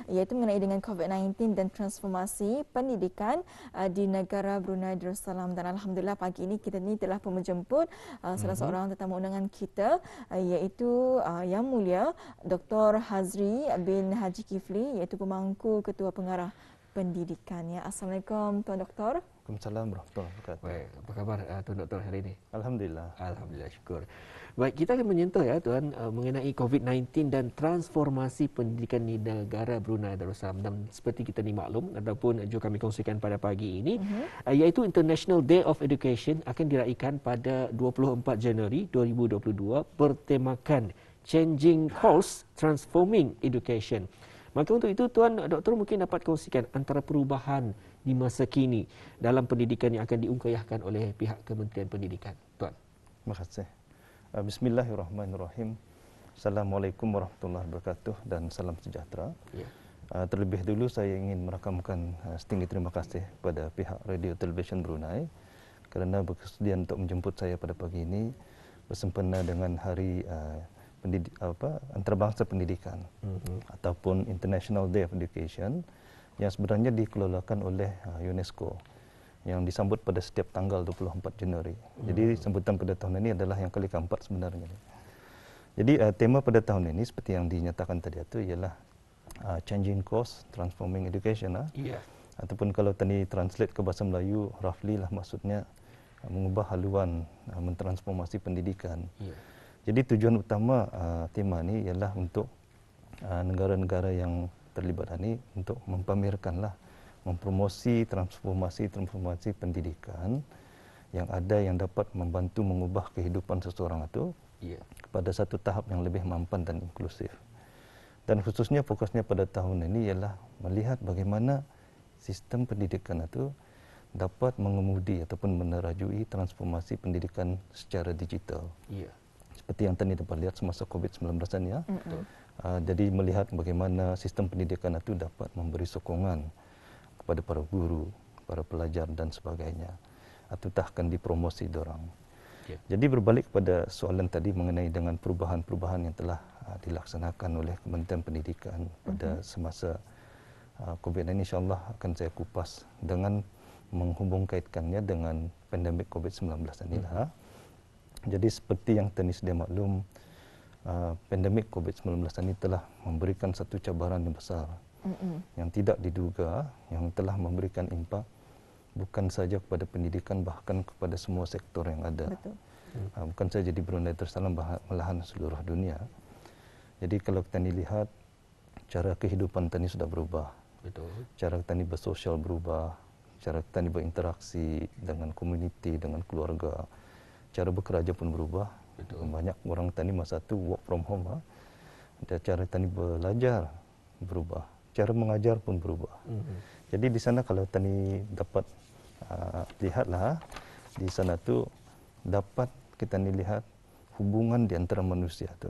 iaitu mengenai dengan COVID-19 dan transformasi pendidikan di negara Brunei Darussalam. Dan alhamdulillah pagi ini kita ni telah pun menjemput salah seorang tetamu undangan kita, iaitu Yang Mulia Dr. Hazri bin Haji Kifli, iaitu pemangku Ketua Pengarah Pendidikan. Ya, Assalamualaikum Tuan Doktor. Waalaikumsalam warahmatullahi wabarakatuh. Baik, apa khabar Tuan Doktor hari ini? Alhamdulillah. Alhamdulillah, syukur. Baik, kita akan menyentuh ya Tuan mengenai COVID-19 dan transformasi pendidikan di negara Brunei Darussalam. Dan seperti kita ni maklum ataupun juga kami kongsikan pada pagi ini, iaitu International Day of Education akan diraikan pada 24 Januari 2022 bertemakan Changing Course, Transforming Education. Maka untuk itu Tuan Doktor mungkin dapat kongsikan antara perubahan di masa kini dalam pendidikan yang akan diungkayahkan oleh pihak Kementerian Pendidikan. Tuan. Terima kasih. Bismillahirrahmanirrahim. Assalamualaikum warahmatullahi wabarakatuh dan salam sejahtera. Ya. Terlebih dulu saya ingin merakamkan setinggi terima kasih kepada pihak Radio Television Brunei kerana bersedia untuk menjemput saya pada pagi ini bersempena dengan hari antarabangsa pendidikan ataupun International Day of Education yang sebenarnya dikelolakan oleh UNESCO yang disambut pada setiap tanggal 24 Januari. Jadi sambutan pada tahun ini adalah yang kali keempat sebenarnya. Jadi tema pada tahun ini seperti yang dinyatakan tadi itu ialah Changing Course, Transforming Education. Yeah. Ataupun kalau tadi translate ke bahasa Melayu, roughly lah maksudnya mengubah haluan, mentransformasi pendidikan. Yeah. Jadi tujuan utama tema ini ialah untuk negara-negara yang terlibat ini untuk mempamerkanlah, mempromosi transformasi pendidikan yang ada yang dapat membantu mengubah kehidupan seseorang itu kepada satu tahap yang lebih mampan dan inklusif. Dan khususnya fokusnya pada tahun ini ialah melihat bagaimana sistem pendidikan itu dapat mengemudi ataupun menerajui transformasi pendidikan secara digital. Seperti yang tadi dapat lihat semasa COVID-19 ya. Jadi melihat bagaimana sistem pendidikan itu dapat memberi sokongan kepada para guru, para pelajar dan sebagainya. Atau bahkan dipromosi dorang. Jadi berbalik kepada soalan tadi mengenai dengan perubahan-perubahan yang telah dilaksanakan oleh Kementerian Pendidikan pada semasa COVID-19, insyaAllah akan saya kupas dengan menghubung kaitkannya dengan pandemik COVID-19 inilah. Jadi seperti yang tadi sedia maklum, pandemik COVID-19 ini telah memberikan satu cabaran yang besar yang tidak diduga, yang telah memberikan impak bukan saja kepada pendidikan, bahkan kepada semua sektor yang ada. Bukan saja di Brunei Darussalam, malahan seluruh dunia. Jadi kalau kita lihat, cara kehidupan tadi sudah berubah. Cara kita bersosial berubah, cara kita berinteraksi dengan komuniti, dengan keluarga, cara bekerja pun berubah. Banyak orang tadi masa itu work from home. Cara tadi belajar berubah, cara mengajar pun berubah. Jadi di sana kalau tadi dapat lihatlah, di sana tu dapat kita lihat hubungan di antara manusia tu,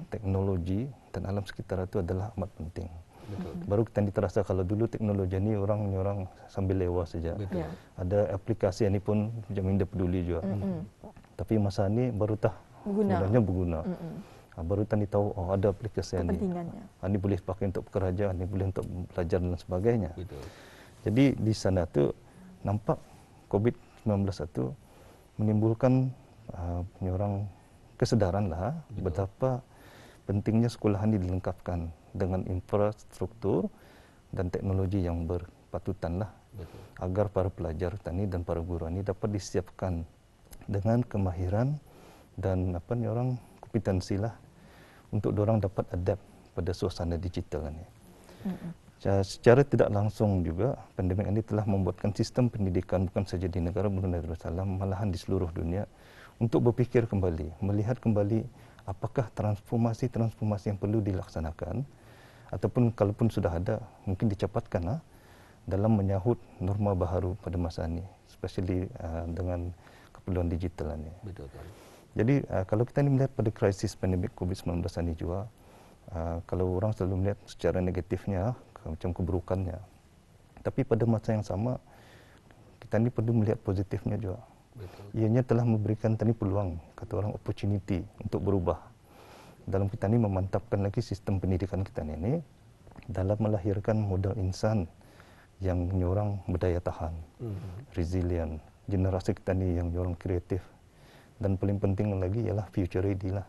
teknologi dan alam sekitar itu adalah amat penting. Baru kita terasa kalau dulu teknologi ini orang sambil lewat saja. Ada aplikasi ini pun jamin dia peduli juga. Tapi masa ini baru sebenarnya berguna. Baru tadi tahu ada aplikasi ini. Ini boleh pakai untuk pekerja, ini boleh untuk belajar dan sebagainya. Jadi di sana tu nampak COVID-19 itu menimbulkan orang kesedaran lah betapa pentingnya sekolah ini dilengkapkan dengan infrastruktur dan teknologi yang berpatutan lah agar para pelajar tani dan para guru ini dapat disiapkan dengan kemahiran dan kompetensi lah untuk orang dapat adapt pada suasana digital ini. Secara tidak langsung juga pandemik ini telah membuatkan sistem pendidikan bukan saja di negara Brunei Darussalam, malahan di seluruh dunia untuk berfikir kembali, melihat kembali apakah transformasi yang perlu dilaksanakan ataupun kalaupun sudah ada mungkin dicepatkan dalam menyahut norma baharu pada masa ini, especially dengan keperluan digital ini. Jadi kalau kita melihat pada krisis pandemik COVID-19 ini juga, kalau orang selalu melihat secara negatifnya, macam keburukannya. Tapi pada masa yang sama, kita ini perlu melihat positifnya juga. Ianya telah memberikan tadi peluang, kata orang opportunity untuk berubah. Dalam kita ini memantapkan lagi sistem pendidikan kita ini dalam melahirkan modal insan yang nyorang berdaya tahan, resilient, generasi kita ni yang nyorang kreatif, dan paling penting lagi ialah future ready lah.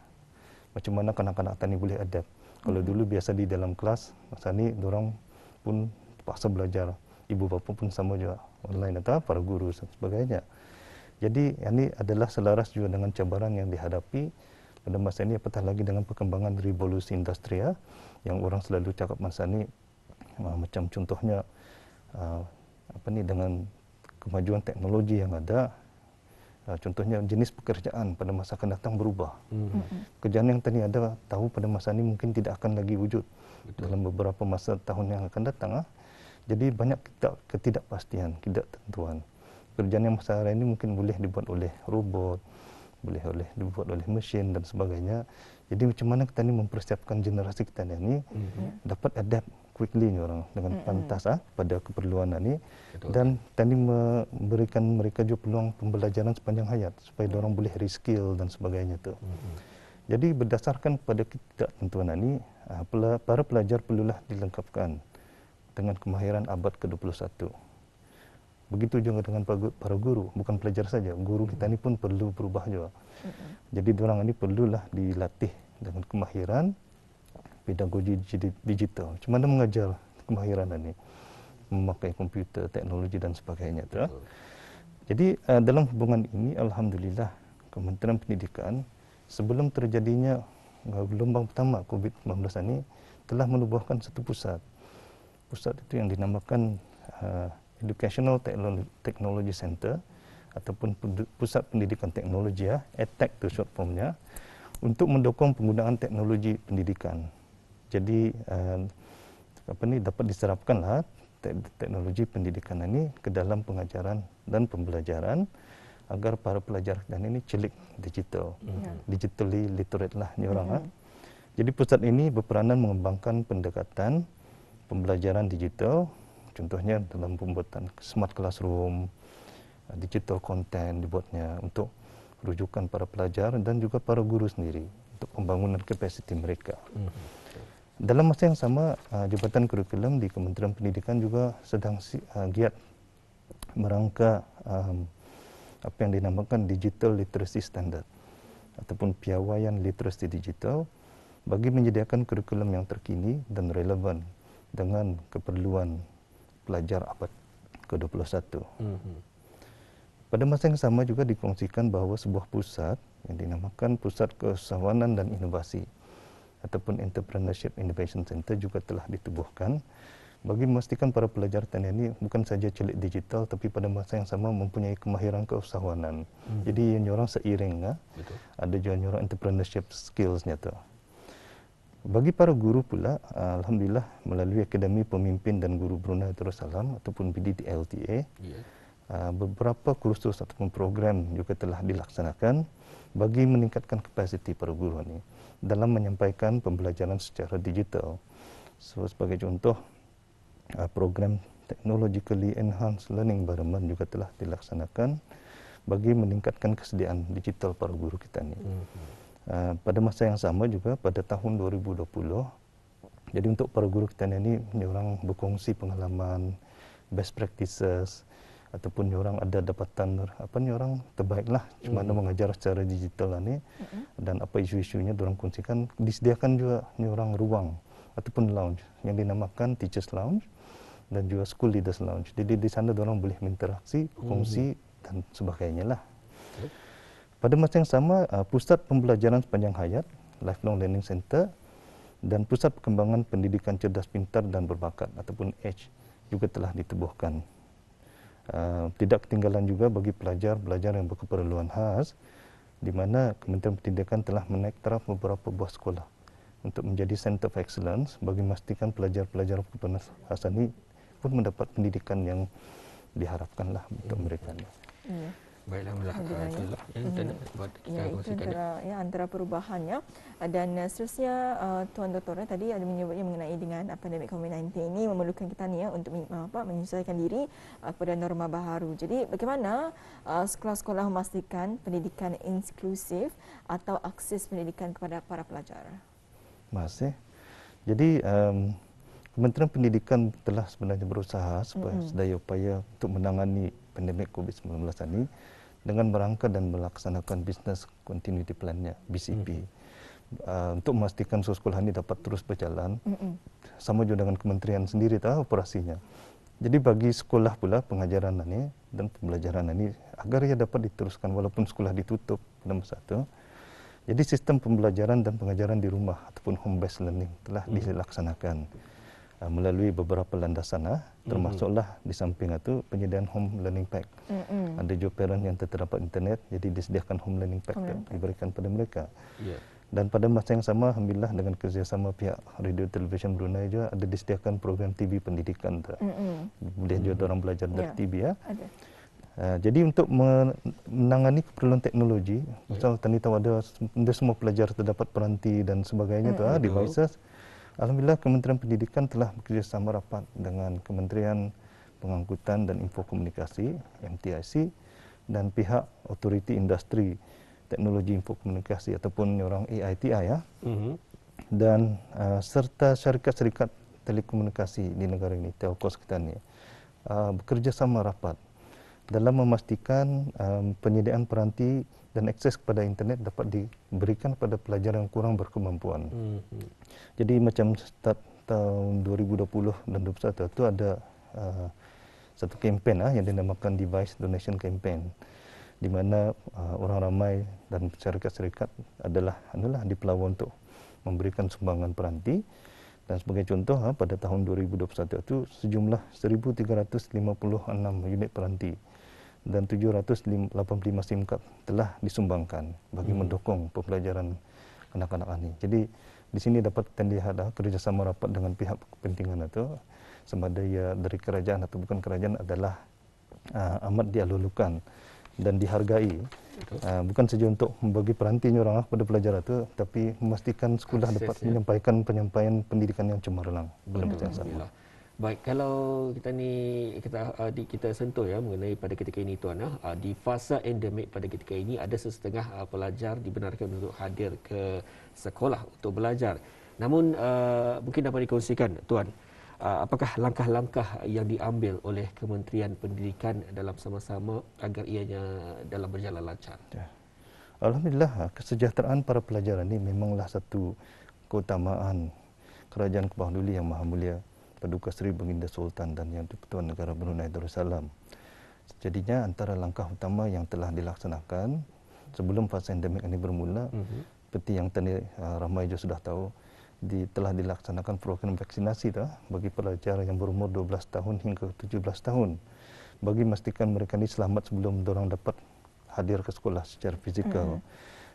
Macam mana kanak-kanak tani boleh adapt. Kalau dulu biasa di dalam kelas, masa ni dorang pun terpaksa belajar. Ibu bapa pun sama juga online atau para guru dan sebagainya. Jadi ini adalah selaras juga dengan cabaran yang dihadapi pada masa ini, apatah lagi dengan perkembangan revolusi industrial yang orang selalu cakap masa ni, macam contohnya dengan kemajuan teknologi yang ada. Contohnya jenis pekerjaan pada masa akan datang berubah. Pekerjaan yang tadi ada tahu pada masa ini mungkin tidak akan lagi wujud dalam beberapa masa tahun yang akan datang. Jadi banyak ketidakpastian, ketidaktentuan. Pekerjaan yang masa hari ini mungkin boleh dibuat oleh robot, boleh dibuat oleh mesin dan sebagainya. Jadi macam mana kita ni mempersiapkan generasi kita ni dapat adapt quickly ni orang dengan pantas pada keperluan ini, dan tadi memberikan mereka juga peluang pembelajaran sepanjang hayat supaya orang boleh reskill dan sebagainya tu. Jadi berdasarkan pada ketidaktentuan ini, para pelajar perlulah dilengkapkan dengan kemahiran abad ke-21. Begitu juga dengan para guru, bukan pelajar saja, guru kita ni pun perlu berubah juga. Jadi orang ini perlulah dilatih dengan kemahiran pedagogi digital. Macam mana mengajar kemahiran ini, memakai komputer, teknologi dan sebagainya. Jadi dalam hubungan ini, alhamdulillah Kementerian Pendidikan sebelum terjadinya gelombang pertama COVID-19 ini telah menubuhkan satu pusat. Pusat itu yang dinamakan Educational Technology Center ataupun Pusat Pendidikan Teknologi, EdTech itu short formnya, untuk mendukung penggunaan teknologi pendidikan. Jadi dapat diserapkanlah teknologi pendidikan ini ke dalam pengajaran dan pembelajaran agar para pelajar dan ini celik digital, digitally literate lah ni orang. Jadi pusat ini berperanan mengembangkan pendekatan pembelajaran digital, contohnya dalam pembuatan smart classroom, digital content dibuatnya untuk rujukan para pelajar dan juga para guru sendiri untuk pembangunan kapasiti mereka. Dalam masa yang sama, Jabatan Kurikulum di Kementerian Pendidikan juga sedang giat merangka apa yang dinamakan Digital Literacy Standard ataupun piawaian literasi digital bagi menyediakan kurikulum yang terkini dan relevan dengan keperluan pelajar abad ke-21. Pada masa yang sama juga dikongsikan bahawa sebuah pusat yang dinamakan Pusat Keusahawanan dan Inovasi ataupun Entrepreneurship Innovation Center juga telah ditubuhkan bagi memastikan para pelajar TNI bukan saja celik digital tapi pada masa yang sama mempunyai kemahiran keusahawanan. Jadi yang orang seiring, ada juga orang entrepreneurship skillsnya tu. Bagi para guru pula, alhamdulillah melalui Akademi Pemimpin dan Guru Brunei Darussalam ataupun BDDLTA, beberapa kursus ataupun program juga telah dilaksanakan bagi meningkatkan kapasiti para guru ini dalam menyampaikan pembelajaran secara digital. So, sebagai contoh, program Technologically Enhanced Learning Environment juga telah dilaksanakan bagi meningkatkan kesediaan digital para guru kita ini. Pada masa yang sama juga pada tahun 2020, jadi untuk para guru kita ini orang berkongsi pengalaman, best practices, ataupun orang ada dapatan orang terbaiklah macam mana mengajar secara digital ni, dan apa isu-isunya orang kongsikan. Disediakan juga orang ruang ataupun lounge yang dinamakan Teachers Lounge dan juga School Leaders Lounge. Jadi di sana orang boleh berinteraksi, kongsi dan sebagainya lah. Pada masa yang sama, Pusat Pembelajaran Sepanjang Hayat Lifelong Learning Center dan Pusat Perkembangan Pendidikan Cerdas Pintar dan Berbakat ataupun EDGE juga telah ditubuhkan. Tidak ketinggalan juga bagi pelajar-pelajar yang berkeperluan khas, di mana Kementerian Pendidikan telah menaik taraf beberapa buah sekolah untuk menjadi Center of Excellence bagi memastikan pelajar-pelajar berkeperluan khas ini pun mendapat pendidikan yang diharapkanlah untuk mereka. Baiklah, itulah yang kita nak buat kita kongsikan. Antara perubahannya. Dan seterusnya Tuan Dr. tadi ada menyebutnya mengenai dengan pandemik COVID-19 ini memerlukan kita ni untuk menyesuaikan diri kepada norma baharu. Jadi bagaimana sekolah-sekolah memastikan pendidikan inklusif atau akses pendidikan kepada para pelajar? Masih. Jadi Kementerian Pendidikan telah sebenarnya berusaha supaya sedaya upaya untuk menangani pandemik COVID-19 ini dengan merangka dan melaksanakan Business Continuity Plan-nya, BCP. Untuk memastikan sekolah ini dapat terus berjalan, sama juga dengan kementerian sendiri operasinya. Jadi bagi sekolah pula pengajaran ini dan pembelajaran ini agar ia dapat diteruskan walaupun sekolah ditutup pada masa itu. Jadi sistem pembelajaran dan pengajaran di rumah ataupun home based learning telah dilaksanakan melalui beberapa landasan, termasuklah di samping itu penyediaan home learning pack. Ada juga parent yang terdapat internet, jadi disediakan home learning pack diberikan pada mereka. Dan pada masa yang sama, alhamdulillah dengan kerjasama pihak Radio Television Brunei juga ada disediakan program TV pendidikan. Boleh juga orang belajar dari TV ya. Jadi untuk menangani keperluan teknologi, misal tadi tahu ada semua pelajar terdapat peranti dan sebagainya devices. Alhamdulillah Kementerian Pendidikan telah bekerjasama rapat dengan Kementerian Pengangkutan dan Infokomunikasi (MTIC) dan pihak Otoriti Industri Teknologi Infokomunikasi ataupun orang AITI ya. Dan serta syarikat-syarikat telekomunikasi di negara ini, telcos kita ni, bekerjasama rapat dalam memastikan penyediaan peranti dan akses kepada internet dapat diberikan kepada pelajar yang kurang berkemampuan. Jadi macam start tahun 2020 dan 2021 itu ada satu kempen yang dinamakan Device Donation Campaign, di mana orang ramai dan syarikat-syarikat adalah dipelawan untuk memberikan sumbangan peranti. Dan sebagai contoh pada tahun 2021 itu sejumlah 1,356 unit peranti dan 785 SIM card telah disumbangkan bagi mendukung pembelajaran anak-anak ini. Jadi di sini dapat kita lihat kerjasama rapat dengan pihak kepentingan itu, sama ada ia dari kerajaan atau bukan kerajaan, adalah amat dialulukan dan dihargai. Bukan saja untuk membagi perantinya orang kepada pelajar itu, tapi memastikan sekolah dapat menyampaikan penyampaian pendidikan yang cemerlang dalam masa yang sama. Baik, kalau kita sentuh mengenai pada ketika ini tuan, di fasa endemik pada ketika ini ada sesetengah pelajar dibenarkan untuk hadir ke sekolah untuk belajar. Namun mungkin dapat dikongsikan tuan, apakah langkah-langkah yang diambil oleh Kementerian Pendidikan dalam sama-sama agar ianya dalam berjalan lancar? Alhamdulillah, kesejahteraan para pelajar ini memanglah satu keutamaan Kerajaan Kebawah Duli Yang Maha Mulia Paduka Seri Baginda Sultan dan Yang di-Pertuan Negara Brunei Darussalam. Jadinya antara langkah utama yang telah dilaksanakan sebelum fasa endemik ini bermula, seperti yang tadi ramai juga sudah tahu, telah dilaksanakan program vaksinasi bagi pelajar yang berumur 12 tahun hingga 17 tahun, bagi memastikan mereka ini selamat sebelum diorang dapat hadir ke sekolah secara fizikal.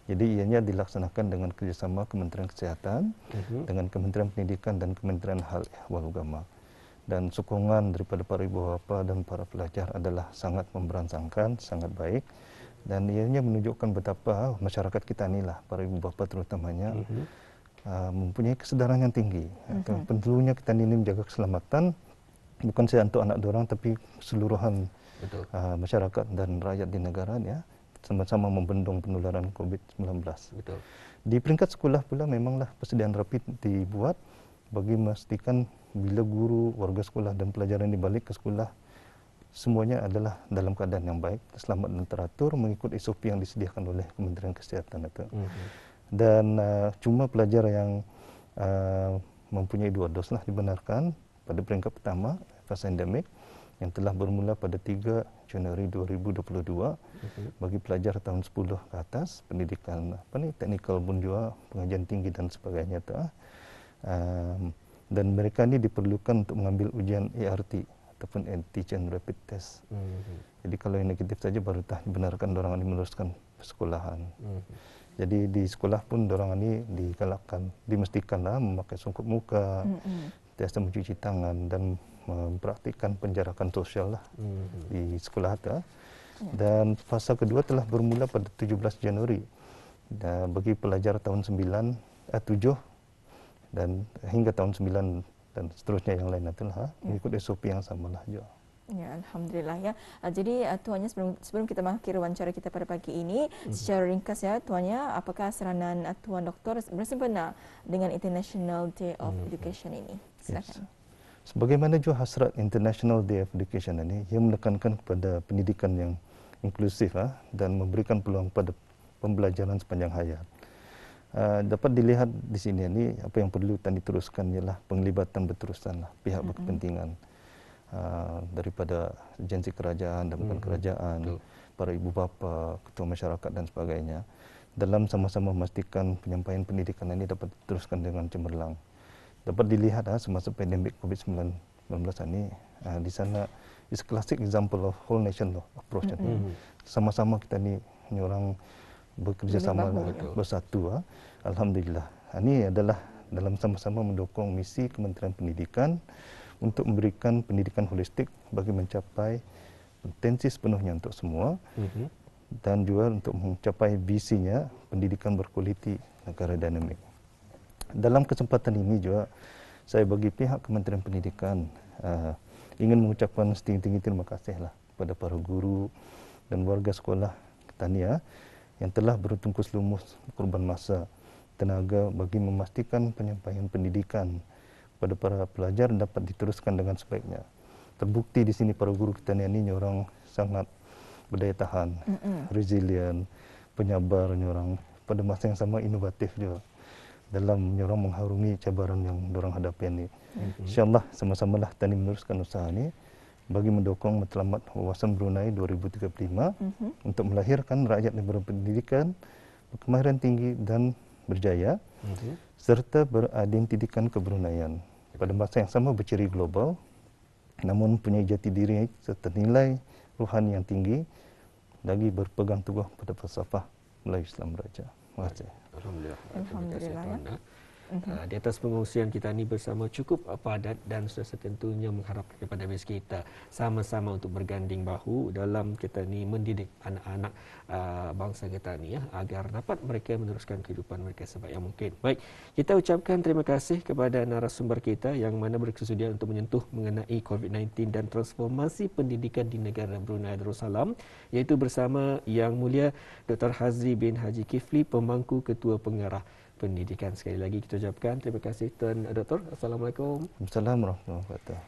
Jadi ianya dilaksanakan dengan kerjasama Kementerian Kesihatan, dengan Kementerian Pendidikan dan Kementerian Hal Ehwal Agama. Dan sokongan daripada para ibu bapa dan para pelajar adalah sangat memberangsangkan, sangat baik. Dan ianya menunjukkan betapa masyarakat kita inilah, para ibu bapa terutamanya, mempunyai kesedaran yang tinggi. Perlunya kita ini menjaga keselamatan, bukan saja untuk anak diorang, tapi keseluruhan masyarakat dan rakyat di negara sama-sama membendung penularan COVID-19. Di peringkat sekolah pula memanglah persediaan rapid dibuat bagi memastikan bila guru, warga sekolah dan pelajar yang dibalik ke sekolah semuanya adalah dalam keadaan yang baik, selamat dan teratur mengikut SOP yang disediakan oleh Kementerian Kesihatan itu. Dan cuma pelajar yang mempunyai 2 dos dibenarkan pada peringkat pertama fasa endemik yang telah bermula pada 3 Januari 2022 bagi pelajar tahun 10 ke atas, pendidikan teknikal pun juga, pengajian tinggi dan sebagainya dan mereka ini diperlukan untuk mengambil ujian ART ataupun antigen rapid test. Jadi kalau yang negatif saja baru dibenarkan orang ini meneruskan persekolahan. Jadi di sekolah pun orang ini digalakkan, dimestikanlah memakai songkok muka, biasa mencuci tangan dan mempraktikkan penjarakan sosial di sekolah Dan fasa kedua telah bermula pada 17 Januari bagi pelajar tahun 7 dan hingga tahun 9 dan seterusnya yang lain itulah mengikut SOP yang samalah juga. Ya, alhamdulillah ya. Jadi tuannya sebelum kita mengakhiri wawancara kita pada pagi ini, secara ringkas ya tuannya, apakah seranan tuan doktor bersempena dengan International Day of Education ini? Silakan. Sebagaimana juga hasrat International Day of Education ini, yang menekankan kepada pendidikan yang inklusif dan memberikan peluang pada pembelajaran sepanjang hayat. Dapat dilihat di sini ini apa yang perlu diteruskan ialah penglibatan berterusan pihak berkepentingan daripada agensi kerajaan dan bukan kerajaan, para ibu bapa, ketua masyarakat dan sebagainya, dalam sama-sama memastikan penyampaian pendidikan ini dapat diteruskan dengan cemerlang. Dapat dilihat semasa pandemik COVID-19 ini, di sana is classic example of whole nation approach. Sama-sama kita ni orang bekerjasama bersatu. Alhamdulillah. Ini adalah dalam sama-sama mendukung misi Kementerian Pendidikan untuk memberikan pendidikan holistik bagi mencapai potensi sepenuhnya untuk semua dan juga untuk mencapai visinya pendidikan berkualiti negara dinamik. Dalam kesempatan ini juga saya bagi pihak Kementerian Pendidikan ingin mengucapkan setinggi-tinggi terima kasihlah kepada para guru dan warga sekolah Tania yang telah bertungkus lumus korban masa tenaga bagi memastikan penyampaian pendidikan kepada para pelajar dapat diteruskan dengan sebaiknya. Terbukti di sini para guru kita ini orang sangat berdaya tahan, resilient, penyabar, orang pada masa yang sama inovatif juga dalam orang mengharungi cabaran yang orang hadapi ini. InsyaAllah sama-samalah Tani meneruskan usaha ini bagi mendukung matlamat wawasan Brunei 2035 untuk melahirkan rakyat yang berpendidikan, berkemahiran tinggi dan berjaya, serta beridentikan kebruneian. Pada masa yang sama berciri global, namun punya jati diri serta nilai rohani yang tinggi, lagi berpegang teguh pada falsafah Melayu Islam Raja. Terima kasih. Alhamdulillah. Alhamdulillah. Terima kasih, Tuan. Di atas pengungsian kita ni bersama cukup padat dan sudah tentunya mengharapkan kepada bes kita sama-sama untuk berganding bahu dalam kita ni mendidik anak-anak bangsa kita ni agar dapat mereka meneruskan kehidupan mereka sebaik yang mungkin. Baik, kita ucapkan terima kasih kepada narasumber kita yang mana berkesudian untuk menyentuh mengenai COVID-19 dan transformasi pendidikan di negara Brunei Darussalam, iaitu bersama Yang Mulia Dr. Hazri bin Haji Kifli, pemangku Ketua Pengarah Pendidikan. Sekali lagi kita ucapkan terima kasih Tuan Doktor. Assalamualaikum. Assalamualaikum warahmatullahi wabarakatuh.